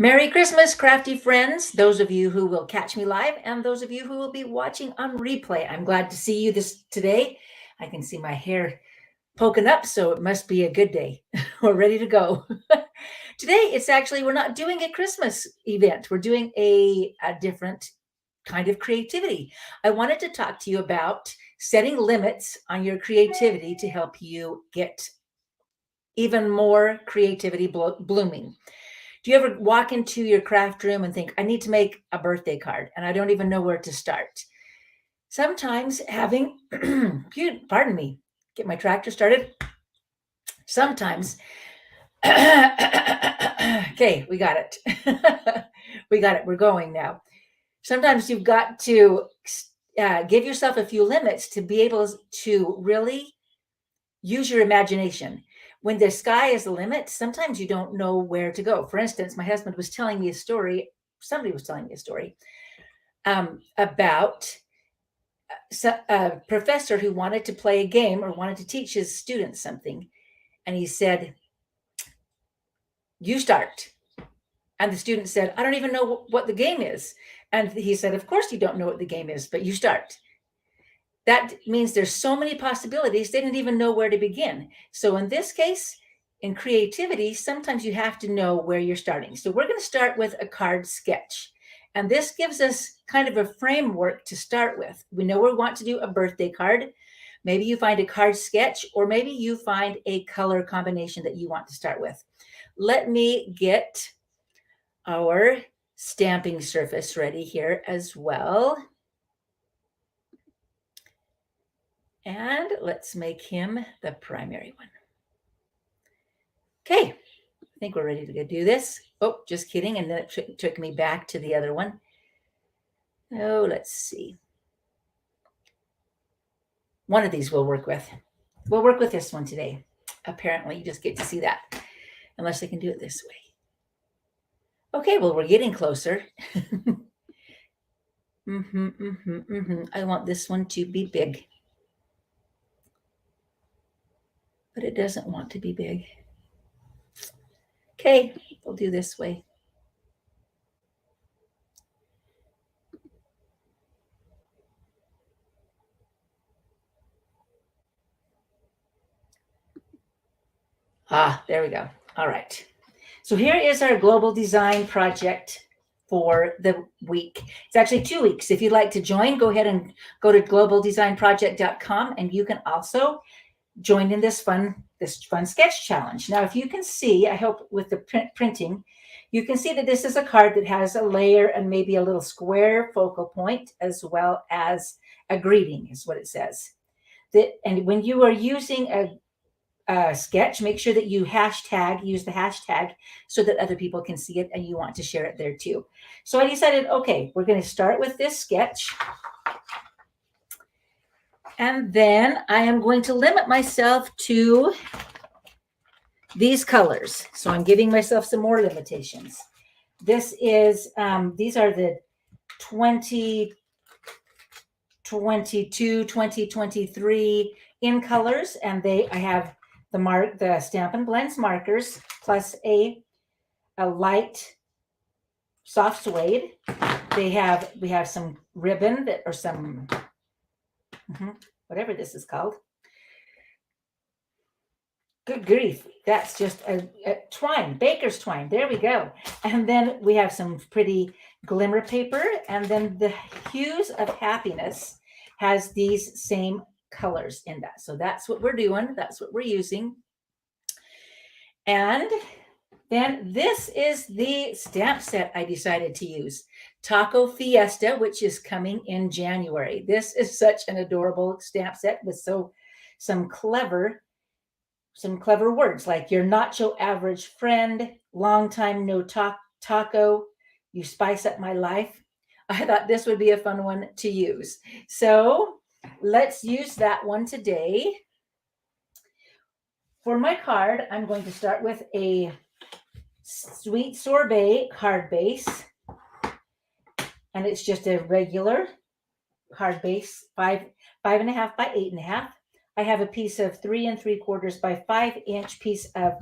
Merry Christmas, crafty friends, those of you who will catch me live and those of you who will be watching on replay. I'm glad to see you today. I can see my hair poking up, so it must be a good day. We're ready to go. Today, we're not doing a Christmas event. We're doing a different kind of creativity. I wanted to talk to you about setting limits on your creativity to help you get even more creativity blooming. Do you ever walk into your craft room and think, I need to make a birthday card and I don't even know where to start? Sometimes having, pardon me, get my tractor started. Sometimes, okay, we got it. We got it. We're going now. Sometimes you've got to give yourself a few limits to be able to really use your imagination. When the sky is the limit, sometimes you don't know where to go. For instance, my husband was telling me a story. Somebody was telling me a story about a professor who wanted to play a game or wanted to teach his students something. And he said, you start. And the student said, I don't even know what the game is. And he said, of course you don't know what the game is, but you start. That means there's so many possibilities, they didn't even know where to begin. So in this case, in creativity, sometimes you have to know where you're starting. So we're going to start with a card sketch. And this gives us kind of a framework to start with. We know we want to do a birthday card. Maybe you find a card sketch, or maybe you find a color combination that you want to start with. Let me get our stamping surface ready here as well. And let's make him the primary one. Okay, I think we're ready to do this. Oh, just kidding. And then it took me back to the other one. Oh, let's see. One of these we'll work with. We'll work with this one today. Apparently, you just get to see that, unless I can do it this way. Okay, well, we're getting closer. I want this one to be big. But it doesn't want to be big. Okay, we'll do this way. There we go. All right. So here is our global design project for the week. It's actually 2 weeks. If you'd like to join, go ahead and go to globaldesignproject.com, and you can also join in this fun sketch challenge. Now, if you can see, I hope with the printing, you can see that this is a card that has a layer and maybe a little square focal point, as well as a greeting is what it says. And when you are using a sketch, make sure that you use the hashtag so that other people can see it and you want to share it there too. So I decided, okay, we're going to start with this sketch. And then I am going to limit myself to these colors. So I'm giving myself some more limitations. These are the 2022, 2023 in colors, and I have the Stampin' Blends markers plus a light soft suede. We have some ribbon or some whatever this is called. Good grief, that's just a twine, baker's twine. There we go. And then we have some pretty glimmer paper, and then the Hues of Happiness has these same colors in that. So that's what we're doing. That's what we're using. And then this is the stamp set I decided to use. Taco Fiesta, which is coming in January. This is such an adorable stamp set with some clever words like your nacho average friend, long time no taco, you spice up my life. I thought this would be a fun one to use. So let's use that one today. For my card, I'm going to start with a sweet sorbet card base. And it's just a regular card base, 5.5 by 8.5. I have a piece of 3 3/4 by 5 inch piece of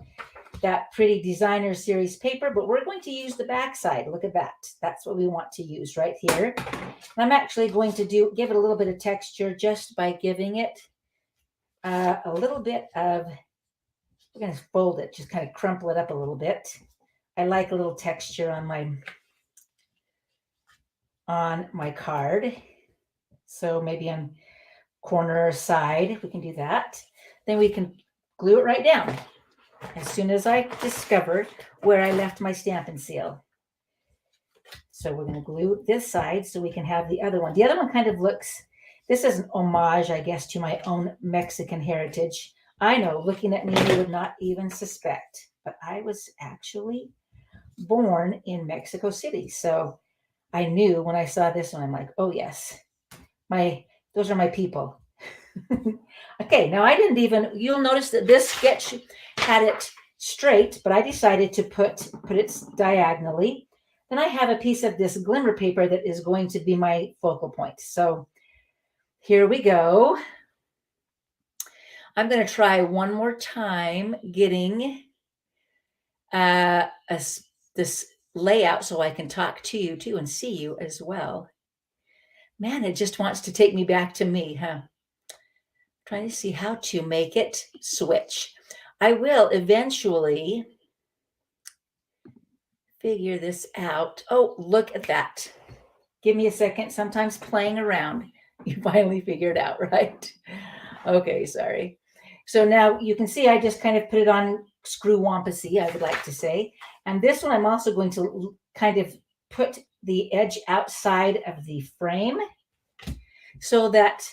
that pretty designer series paper, but we're going to use the back side. Look at that. That's what we want to use right here. And I'm actually going to give it a little bit of texture just by giving it a little bit of, we're going to fold it, just kind of crumple it up a little bit. I like a little texture on my card. So maybe on corner or side, we can do that. Then we can glue it right down as soon as I discovered where I left my Stampin' Seal. So we're going to glue this side so we can have the other one. The other one kind of looks, this is an homage, I guess, to my own Mexican heritage. I know, looking at me, you would not even suspect, but I was actually born in Mexico City. So I knew when I saw this one, I'm like, oh yes, those are my people. Okay, now I didn't even, you'll notice that this sketch had it straight, but I decided to put it diagonally. Then I have a piece of this glimmer paper that is going to be my focal point. So here we go. I'm going to try one more time getting this layout so I can talk to you too and see you as well. Man, it just wants to take me back to me, huh? Trying to see how to make it switch. I will eventually figure this out. Oh, look at that. Give me a second. Sometimes playing around, you finally figure it out, right? Okay, sorry. So now you can see I just kind of put it on screw wampusy, I would like to say. And this one I'm also going to kind of put the edge outside of the frame so that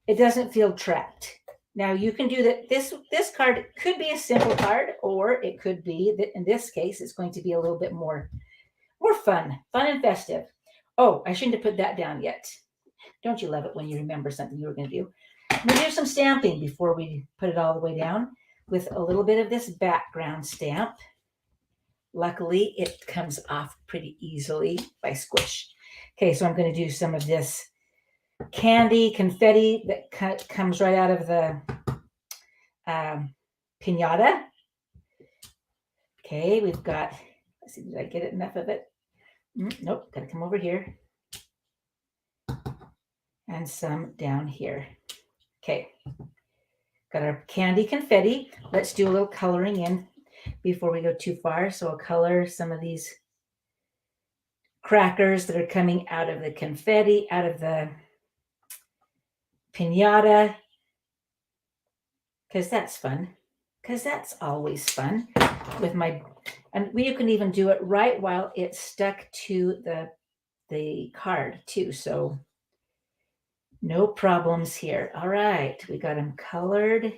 it doesn't feel trapped. Now you can do that. This card could be a simple card, or it could be that in this case, it's going to be a little bit more fun and festive. Oh, I shouldn't have put that down yet. Don't you love it when you remember something you were going to do? We'll do some stamping before we put it all the way down with a little bit of this background stamp. Luckily, it comes off pretty easily by squish. Okay, so I'm going to do some of this candy confetti that comes right out of the piñata. Okay, we've got, let's see, did I get enough of it? Nope, got to come over here. And some down here. Okay, got our candy confetti. Let's do a little coloring in before we go too far. So I'll color some of these crackers that are coming out of the confetti, out of the piñata, because that's fun, because that's always fun with my, and you can even do it right while it's stuck to the card too. So no problems here. All right, we got them colored.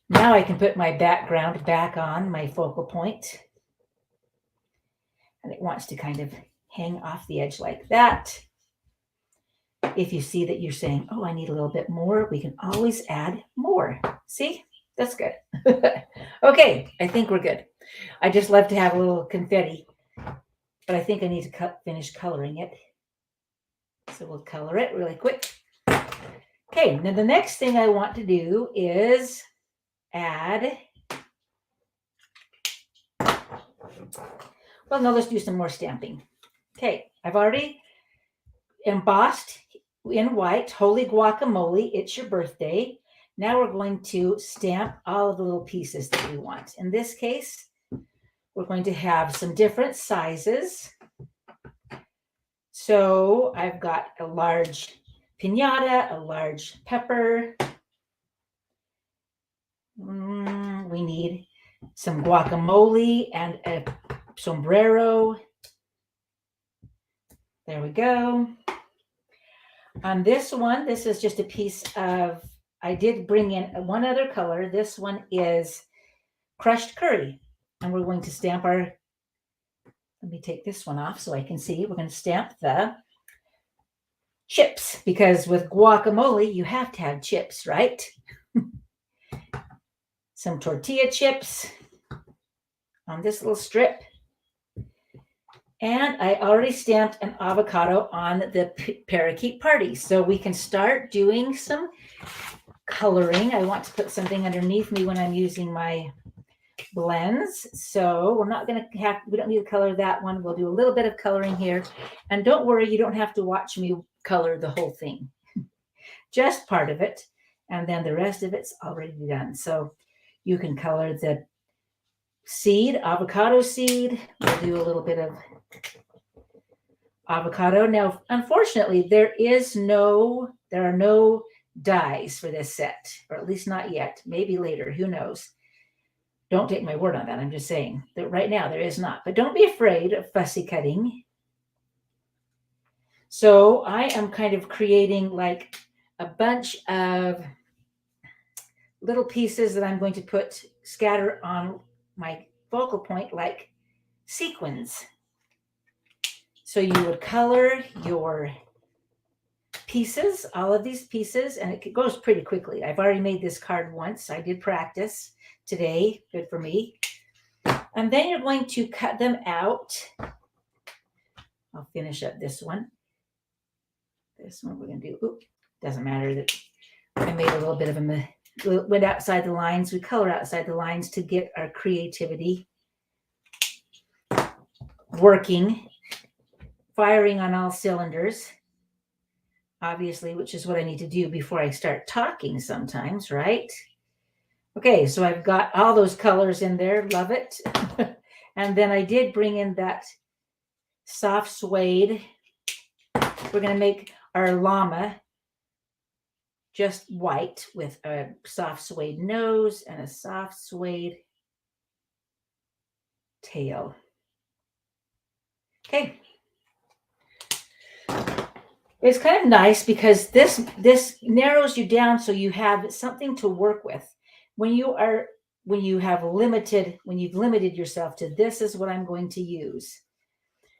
Now I can put my background back on my focal point. And it wants to kind of hang off the edge like that. If you see that you're saying, oh, I need a little bit more, we can always add more. See, that's good. Okay, I think we're good. I just love to have a little confetti, but I think I need to finish coloring it. So we'll color it really quick. Okay, now the next thing I want to do is add, well, no, let's do some more stamping. Okay, I've already embossed in white, Holy Guacamole, it's your birthday. Now we're going to stamp all of the little pieces that we want. In this case, we're going to have some different sizes. So I've got a large piñata, a large pepper. We need some guacamole and a sombrero. There we go. On this one, this is just a piece of, I did bring in one other color. This one is crushed curry. And we're going to stamp our, let me take this one off so I can see. We're going to stamp the chips, because with guacamole, you have to have chips, right? Some tortilla chips on this little strip. And I already stamped an avocado on the parakeet party. So we can start doing some coloring. I want to put something underneath me when I'm using my blends. So we're not going to have, we don't need to color that one. We'll do a little bit of coloring here. And don't worry, you don't have to watch me color the whole thing. Just part of it. And then the rest of it's already done. So you can color the seed, avocado seed. We'll do a little bit of avocado. Now, unfortunately, there are no dyes for this set, or at least not yet. Maybe later, who knows? Don't take my word on that. I'm just saying that right now there is not. But don't be afraid of fussy cutting. So I am kind of creating like a bunch of little pieces that I'm going to scatter on my focal point like sequins. So you would color your pieces, all of these pieces, and it goes pretty quickly. I've already made this card once. I did practice today. Good for me. And then you're going to cut them out. I'll finish up this one. This one we're going to do. Oops, doesn't matter that I made a little bit of a, went outside the lines. We color outside the lines to get our creativity working, firing on all cylinders, obviously, which is what I need to do before I start talking sometimes, right? Okay, so I've got all those colors in there. Love it. And then I did bring in that soft suede. We're going to make our llama just white with a soft suede nose and a soft suede tail. Okay. It's kind of nice because this narrows you down so you have something to work with. When you've limited yourself to this is what I'm going to use.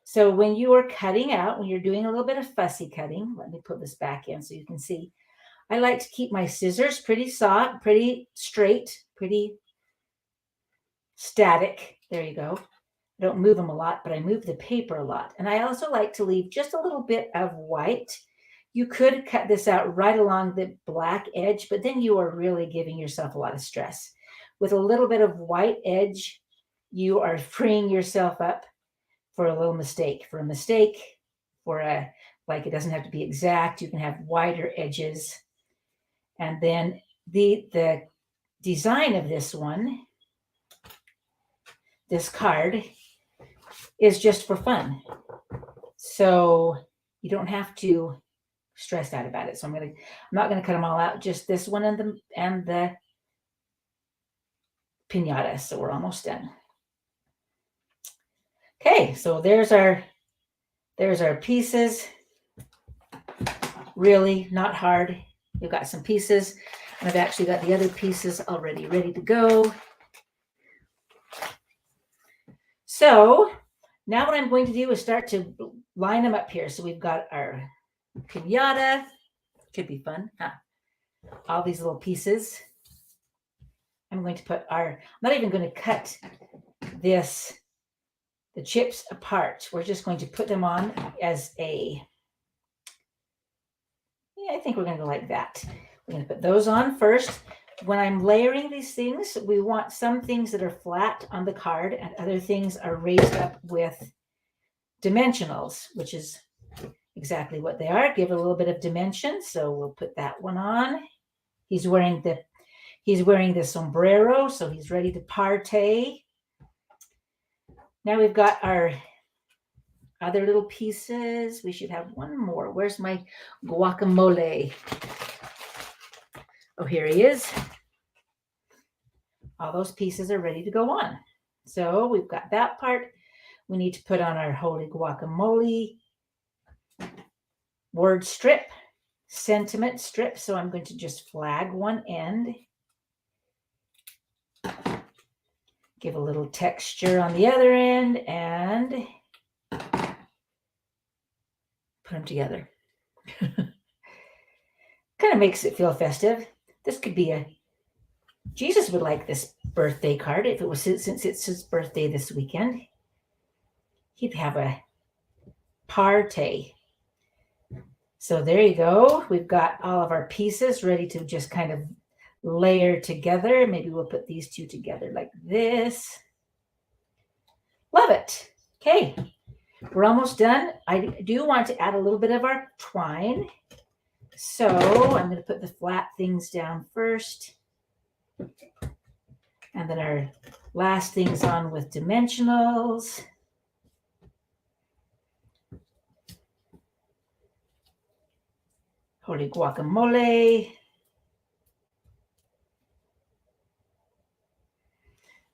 So when you are cutting out, when you're doing a little bit of fussy cutting, let me put this back in so you can see. I like to keep my scissors pretty soft, pretty straight, pretty static. There you go. I don't move them a lot, but I move the paper a lot. And I also like to leave just a little bit of white. You could cut this out right along the black edge, but then you are really giving yourself a lot of stress. With a little bit of white edge, you are freeing yourself up for a little mistake. For a mistake, like it doesn't have to be exact. You can have wider edges. And then the design of this one, this card, is just for fun. So you don't have to stress out about it. So I'm not gonna cut them all out, just this one and the piñata. So we're almost done. Okay, so there's our pieces. Really not hard. We've got some pieces, and I've actually got the other pieces already ready to go. So now what I'm going to do is start to line them up here. So we've got our piñata. Could be fun, huh? All these little pieces. I'm going to put I'm not even going to cut the chips apart. We're just going to put them on as I think we're going to go like that. We're going to put those on first. When I'm layering these things, we want some things that are flat on the card and other things are raised up with dimensionals, which is exactly what they are. Give it a little bit of dimension. So we'll put that one on. He's wearing the sombrero, so he's ready to partay. Now we've got our other little pieces. We should have one more. Where's my guacamole? Oh, here he is. All those pieces are ready to go on. So we've got that part. We need to put on our holy guacamole word strip, sentiment strip. So I'm going to just flag one end. Give a little texture on the other end and put them together. Kind of makes it feel festive. This could be Jesus would like this birthday card if it was since it's his birthday this weekend. He'd have a partay. So there you go. We've got all of our pieces ready to just kind of layer together. Maybe we'll put these two together like this. Love it. Okay, we're almost done. I do want to add a little bit of our twine. So I'm going to put the flat things down first. And then our last things on with dimensionals. Holy guacamole.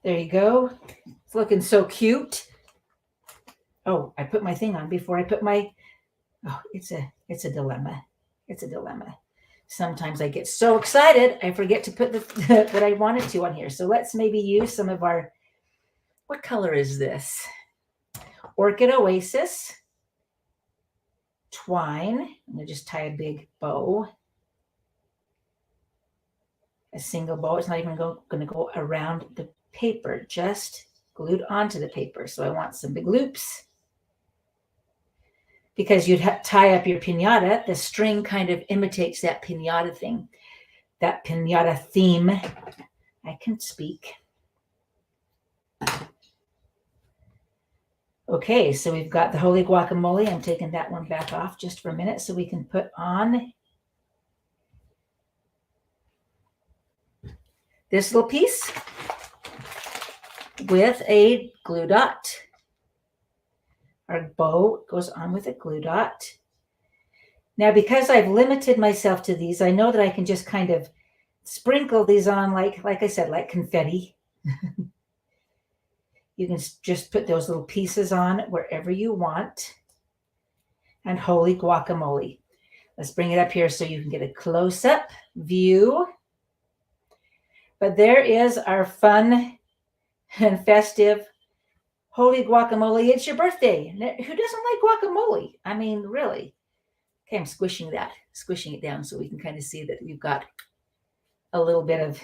There you go. It's looking so cute. Oh, I put my thing on before I put my, oh, it's a dilemma. It's a dilemma. Sometimes I get so excited, I forget to put the that I wanted to on here. So let's maybe use some of our, what color is this? Orchid Oasis twine. I'm going to just tie a big bow. A single bow. It's not even going to go around the paper, just glued onto the paper. So I want some big loops. Because you'd tie up your piñata, the string kind of imitates that piñata thing, that piñata theme. I can speak. Okay, so we've got the holy guacamole. I'm taking that one back off just for a minute so we can put on this little piece with a glue dot. Our bow goes on with a glue dot. Now, because I've limited myself to these, I know that I can just kind of sprinkle these on like I said, like confetti. You can just put those little pieces on wherever you want. And holy guacamole. Let's bring it up here so you can get a close-up view. But there is our fun and festive holy guacamole. It's your birthday. Who doesn't like guacamole? I mean, really. Okay, I'm squishing it down so we can kind of see that we've got a little bit of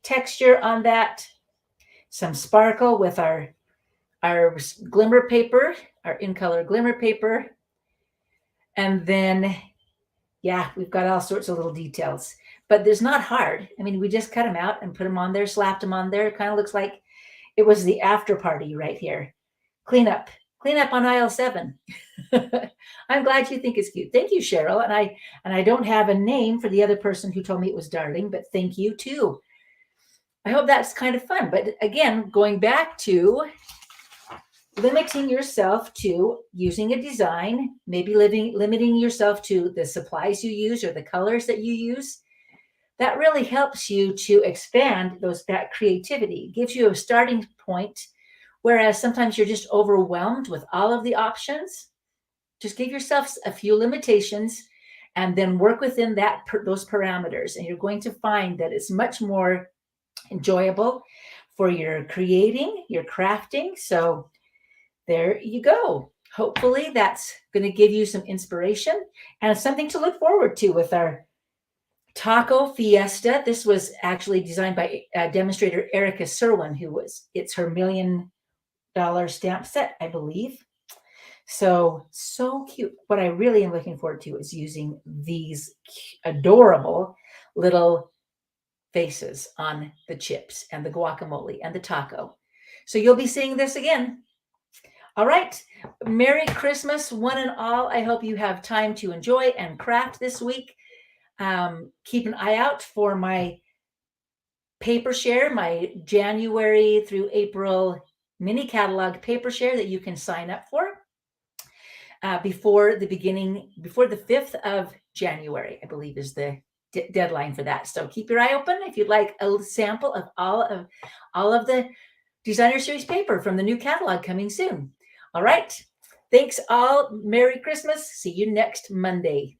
texture on that. Some sparkle with our glimmer paper, our in color glimmer paper. And then, yeah, we've got all sorts of little details. But there's not hard. I mean, we just cut them out and put them on there, slapped them on there. It kind of looks like it was the after party right here. Clean up on aisle 7. I'm glad you think it's cute. Thank you, Cheryl. And I don't have a name for the other person who told me it was darling, but thank you too. I hope that's kind of fun. But again, going back to limiting yourself to using a design, maybe limiting yourself to the supplies you use or the colors that you use. That really helps you to expand that creativity. It gives you a starting point, whereas sometimes you're just overwhelmed with all of the options. Just give yourself a few limitations and then work within those parameters. And you're going to find that it's much more enjoyable for your creating, your crafting. So there you go. Hopefully that's going to give you some inspiration and something to look forward to with our Taco Fiesta. This was actually designed by demonstrator Erica Serwin, it's her $1 million stamp set, I believe. So cute. What I really am looking forward to is using these adorable little faces on the chips and the guacamole and the taco. So you'll be seeing this again. All right. Merry Christmas, one and all. I hope you have time to enjoy and craft this week. Keep an eye out for my paper share, my January through April mini catalog paper share that you can sign up for before the 5th of January, I believe is the deadline for that. So keep your eye open if you'd like a sample of all of the designer series paper from the new catalog coming soon. All right. Thanks all. Merry Christmas. See you next Monday.